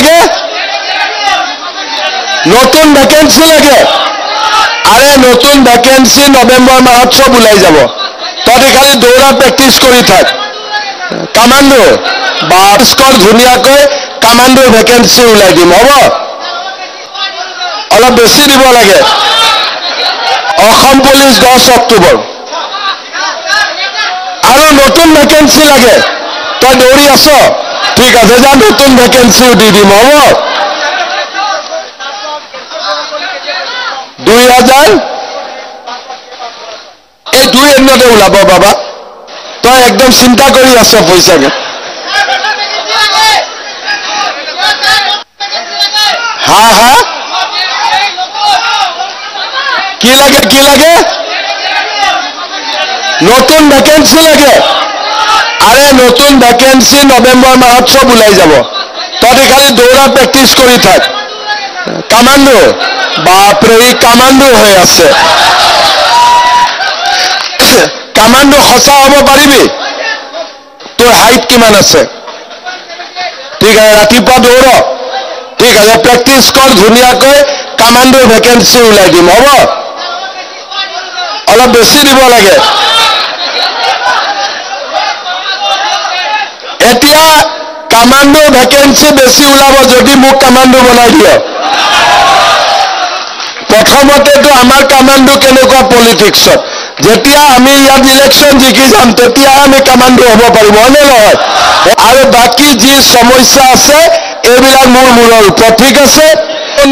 লাগে নতুন ভ্যাকেন্সি লাগে আৰে নতুন ভ্যাকেন্সি নৱেম্বৰ মাহত সব ওলাই যাব তহঁতে খালি দৌৰা প্ৰেক্টিছ কৰি থাক কামাণ্ডো বা স্কৰ ধুনীয়াকৈ কামাণ্ডোৰ ভ্যাকেন্সি ওলাই দিম হ'ব অলপ বেছি দিব লাগে অসম পুলিচ 10 অক্টোবৰ আৰু নতুন ভ্যাকেন্সি লাগে তই দৌৰি আছ ঠিক আছে যা নতুন ভ্যাকেন্সিও দি দিম হ'ব 2000 এই 2 এন্ডতে ওলাব বাবা তই একদম চিন্তা কৰি আছ পইচাকে হা হা কি লাগে নতুন ভ্যাকেন্সি লাগে আৰে নতুন ভ্যাকেন্সি নৱেম্বৰ মাহত সব ওলাই যাব তহঁতে খালি দৌৰা প্ৰেক্টিছ কৰি থাক কামাণ্ডো বাপৰে ই কামাণ্ডো হৈ আছে কামাণ্ডো সঁচা হ'ব পাৰিবি তোৰ হাইট কিমান আছে ঠিক আছে ৰাতিপুৱা দৌৰ ঠিক আছে প্ৰেক্টিছ কৰ ধুনীয়াকৈ কামাণ্ডোৰ ভ্যাকেন্সি ওলাই দিম হ'ব অলপ বেছি দিব লাগে এতিয়া কামাণ্ডো ভ্যাকেন্সি বেছি ওলাব যদি মোক কামাণ্ডো বনাই দিয় প্ৰথমতেতো আমাৰ কামাণ্ডো কেনেকুৱা পলিটিক্সত যেতিয়া আমি ইয়াত ইলেকশ্যন জিকি যাম তেতিয়া আমি কামাণ্ডো হ'ব পাৰিম হয়নে নহয় আৰু বাকী যি সমস্যা আছে এইবিলাক মোৰ মূৰৰ ওপৰত ঠিক আছে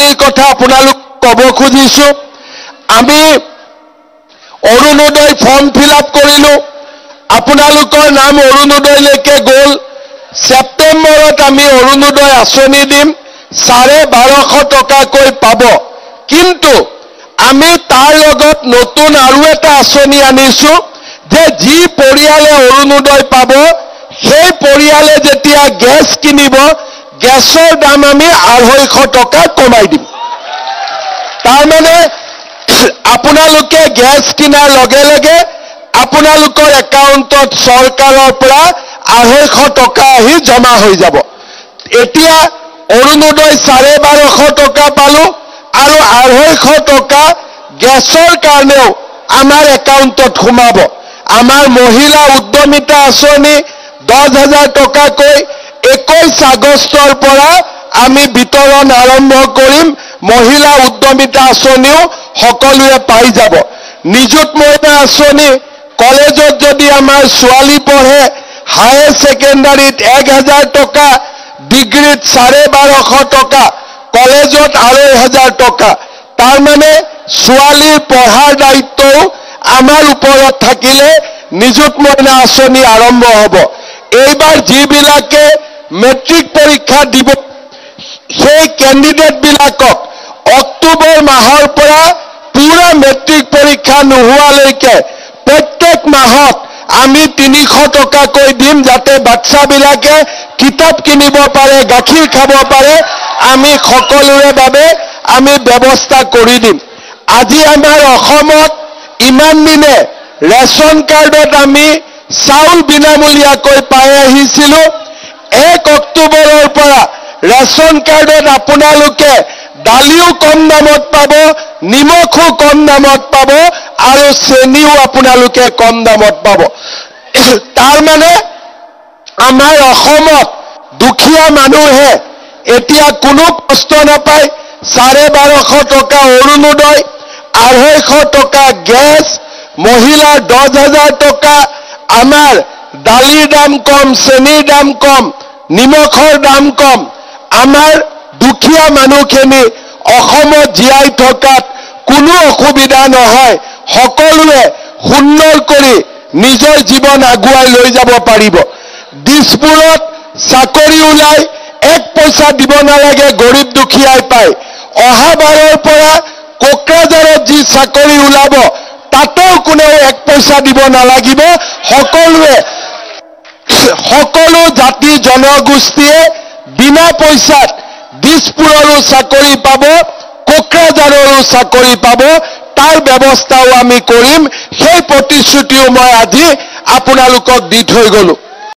এই কথা আপোনালোক ক'ব খুজিছো আমি অৰুণোদয় ফৰ্ম ফিল আপ কৰিলো আপোনালোকৰ নাম অৰুণোদয়লৈকে গ'ল সেপ্টেম্বৰত আমি অৰুণোদয় আঁচনি দিম 1250 টকাকৈ পাব কিন্তু আমি তাৰ লগত নতুন আৰু এটা আঁচনি আনিছো যে যি পৰিয়ালে অৰুণোদয় পাব সেই পৰিয়ালে যেতিয়া গেছ কিনিব গেছৰ দাম আমি 250 টকা কমাই দিম তাৰ মানে আপোনালোকে গেছ কিনাৰ লগে লগে আপোনালোকৰ একাউণ্টত চৰকাৰৰ পৰা 250 টকা আহি জমা হৈ যাব এতিয়া অৰুণোদয় 1250 টকা পালো আৰু 250 টকা গেছৰ কাৰণেও আমাৰ একাউণ্টত সোমাব আমাৰ মহিলা উদ্যমিতা আঁচনি 10,000 টকাকৈ 21 আগষ্টৰ পৰা আমি বিতৰণ আৰম্ভ কৰিম মহিলা উদ্যমিতা আঁচনিও সকলোৱে পাই যাব নিযুত মইনা আঁচনি কলেজত যদি আমাৰ ছোৱালী পঢ়ে হায়াৰ সেকেন্ডাৰীত 1000 টকা ডিগ্ৰীত 1250 টকা কলেজত 2500 টকা তাৰ মানে ছোৱালীৰ পঢ়াৰ দায়িত্বও আমাৰ ওপৰত থাকিলে নিযুত মইনা আঁচনি আৰম্ভ হ'ব এইবাৰ যিবিলাকে মেট্ৰিক পৰীক্ষা দিব সেই কেণ্ডিডেট বিলাকক অক্টোবৰ মাহৰ পৰা পুৰা মেট্ৰিক পৰীক্ষা নোহোৱালৈকে প্ৰত্যেক মাহত আমি 300 টকাকৈ দিম যাতে বাচ্চাবিলাকে কিতাপ কিনিব পাৰে গাখীৰ খাব পাৰে আমি সকলোৰে বাবে আমি ব্যৱস্থা কৰি দিম আজি আমাৰ অসমত ইমান দিনে ৰেচন কাৰ্ডত আমি চাউল বিনামূলীয়াকৈ পাই আহিছিলো 1 অক্টোবৰৰ পৰা ৰেচন কাৰ্ডত আপোনালোকে দালিও কম দামত পাব নিমখো কম দামত পাব আৰু চেনিও আপোনালোকে কম দামত পাব তাৰ মানে আমাৰ অসমত দুখীয়া মানুহে এতিয়া কোনো কষ্ট নাপায় 1250 টকা অৰুণোদয় 250 টকা গেছ মহিলা 10,000 টকা আমাৰ দালিৰ দাম কম চেনিৰ দাম কম নিমখৰ দাম কম আমাৰ দুখীয়া মানুহখিনি অসমত জীয়াই থকাত কোনো অসুবিধা নহয় সকলোৱে সুন্দৰ কৰি নিজৰ জীৱন আগুৱাই লৈ যাব পাৰিব দিছপুৰত চাকৰি ওলাই 1 পইচা দিব নালাগে গৰীব দুখীয়াই পায় অহা বাৰৰ পৰা কোকৰাঝাৰত যি চাকৰি ওলাব তাতেও কোনেও 1 পইচা দিব নালাগিব সকলো জাতি জনগোষ্ঠীয়ে বিনা পইচাত দিছপুৰৰো চাকৰি পাব কোকৰাঝাৰৰো চাকৰি পাব তাৰ ব্যৱস্থাও আমি কৰিম সেই প্ৰতিশ্ৰুতিও মই আজি আপোনালোকক দি থৈ গলো